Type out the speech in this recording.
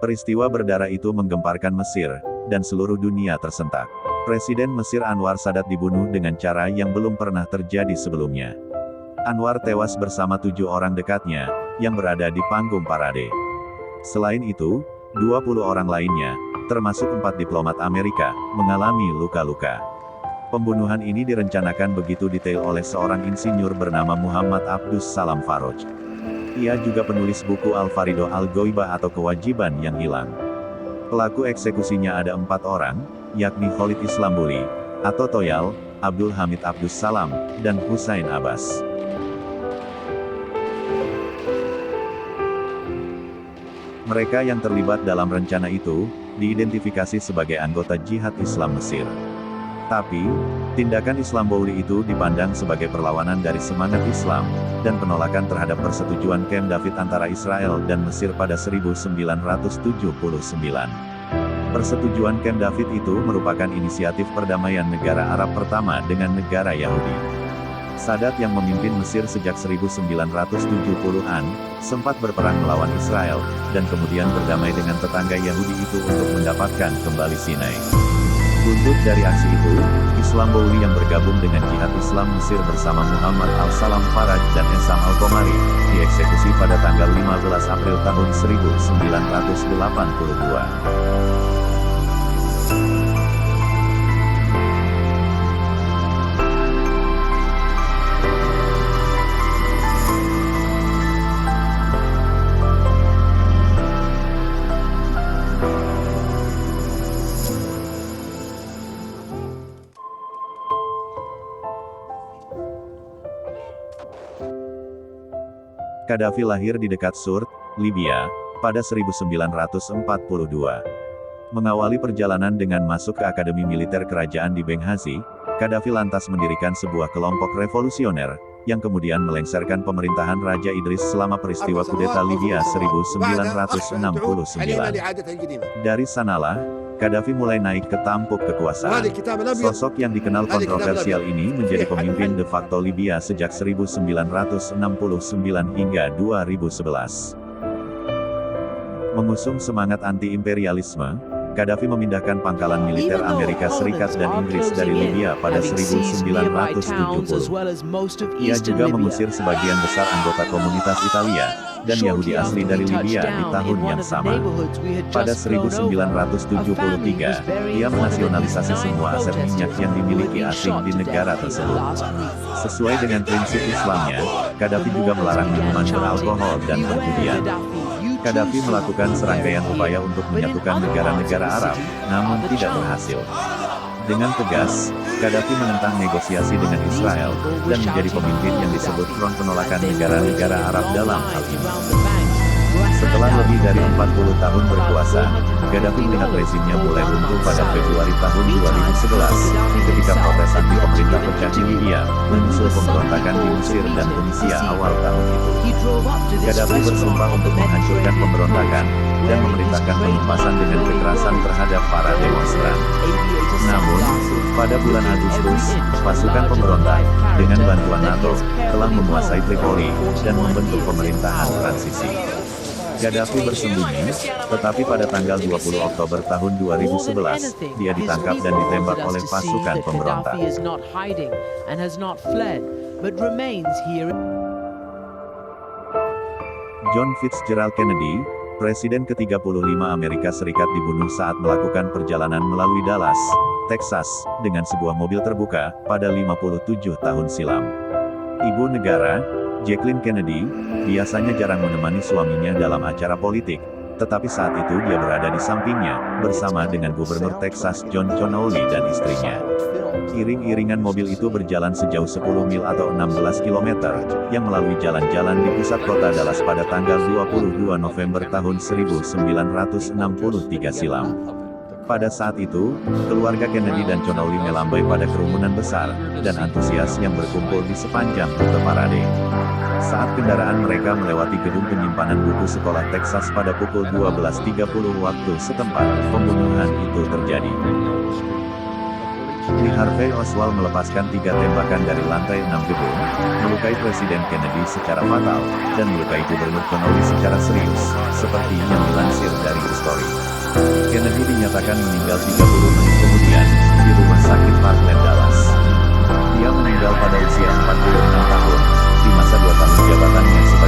Peristiwa berdarah itu menggemparkan Mesir, dan seluruh dunia tersentak. Presiden Mesir Anwar Sadat dibunuh dengan cara yang belum pernah terjadi sebelumnya. Anwar tewas bersama 7 orang dekatnya, yang berada di panggung parade. Selain itu, 20 orang lainnya, termasuk 4 diplomat Amerika, mengalami luka-luka. Pembunuhan ini direncanakan begitu detail oleh seorang insinyur bernama Muhammad Abdus Salam Faroj. Ia juga penulis buku Al-Farido Al-Ghoibah atau Kewajiban yang Hilang. Pelaku eksekusinya ada 4 orang, yakni Khalid Islambuli, atau Toyal, Abdul Hamid Abdus Salam, dan Husain Abbas. Mereka yang terlibat dalam rencana itu, diidentifikasi sebagai anggota Jihad Islam Mesir. Tapi, tindakan Islambouli itu dipandang sebagai perlawanan dari semangat Islam, dan penolakan terhadap persetujuan Camp David antara Israel dan Mesir pada 1979. Persetujuan Camp David itu merupakan inisiatif perdamaian negara Arab pertama dengan negara Yahudi. Sadat yang memimpin Mesir sejak 1970-an, sempat berperang melawan Israel, dan kemudian berdamai dengan tetangga Yahudi itu untuk mendapatkan kembali Sinai. Buntut dari aksi itu, Islambouli yang bergabung dengan Jihad Islam Mesir bersama Muhammad Al-Salam Faraj dan Esam Al-Komari, dieksekusi pada tanggal 15 April tahun 1982. Qaddafi lahir di dekat Sirte, Libya, pada 1942. Mengawali perjalanan dengan masuk ke Akademi Militer Kerajaan di Benghazi, Qaddafi lantas mendirikan sebuah kelompok revolusioner, yang kemudian melengsarkan pemerintahan Raja Idris selama peristiwa kudeta Libya 1969. Dari sanalah, Qaddafi mulai naik ke tampuk kekuasaan. Sosok yang dikenal kontroversial ini menjadi pemimpin de facto Libya sejak 1969 hingga 2011. Mengusung semangat anti-imperialisme, Qaddafi memindahkan pangkalan militer Amerika Serikat dan Inggris dari Libya pada 1970. Ia juga mengusir sebagian besar anggota komunitas Italia dan Yahudi asli dari Libya di tahun yang sama. Pada 1973, ia menasionalisasi semua aset minyak yang dimiliki asing di negara tersebut. Sesuai dengan prinsip Islamnya, Qaddafi juga melarang minuman beralkohol dan perjudian. Qaddafi melakukan serangkaian upaya untuk menyatukan negara-negara Arab, namun tidak berhasil. Dengan tegas, Qaddafi menentang negosiasi dengan Israel, dan menjadi pemimpin yang disebut Front Penolakan Negara-Negara Arab dalam hal ini. Setelah lebih dari 40 tahun berkuasa, Qaddafi melihat rezimnya mulai runtuh pada Februari tahun 2011, ketika protes anti pemerintah pecah di Libya, menyusul pemberontakan di Mesir dan Tunisia awal tahun itu. Qaddafi bersumpah untuk menghancurkan pemberontakan, dan memerintahkan penumpasan dengan kekerasan terhadap para demonstran. Namun, pada bulan Agustus, pasukan pemberontak, dengan bantuan NATO, telah menguasai Tripoli, dan membentuk pemerintahan transisi. Qaddafi bersembunyi, tetapi pada tanggal 20 Oktober tahun 2011, dia ditangkap dan ditembak oleh pasukan pemberontak. John Fitzgerald Kennedy, Presiden ke-35 Amerika Serikat dibunuh saat melakukan perjalanan melalui Dallas, Texas, dengan sebuah mobil terbuka, pada 57 tahun silam. Ibu negara, Jacqueline Kennedy, biasanya jarang menemani suaminya dalam acara politik, tetapi saat itu dia berada di sampingnya, bersama dengan Gubernur Texas John Connolly dan istrinya. Iring-iringan mobil itu berjalan sejauh 10 mil atau 16 km, yang melalui jalan-jalan di pusat kota Dallas pada tanggal 22 November tahun 1963 silam. Pada saat itu, keluarga Kennedy dan Connolly melambai pada kerumunan besar, dan antusias yang berkumpul di sepanjang rute parade. Saat kendaraan mereka melewati gedung penyimpanan buku sekolah Texas pada pukul 12.30 waktu setempat, pembunuhan itu terjadi. Lee Harvey Oswald melepaskan 3 tembakan dari lantai 6 gedung, melukai Presiden Kennedy secara fatal, dan melukai Gubernur Connolly secara serius, seperti yang dilansir dari The Story. Kennedy dinyatakan meninggal 30 menit kemudian, di rumah sakit Parkland, Dallas. Dia meninggal pada usia 46 tahun, di masa 2 tahun jabatannya sebagai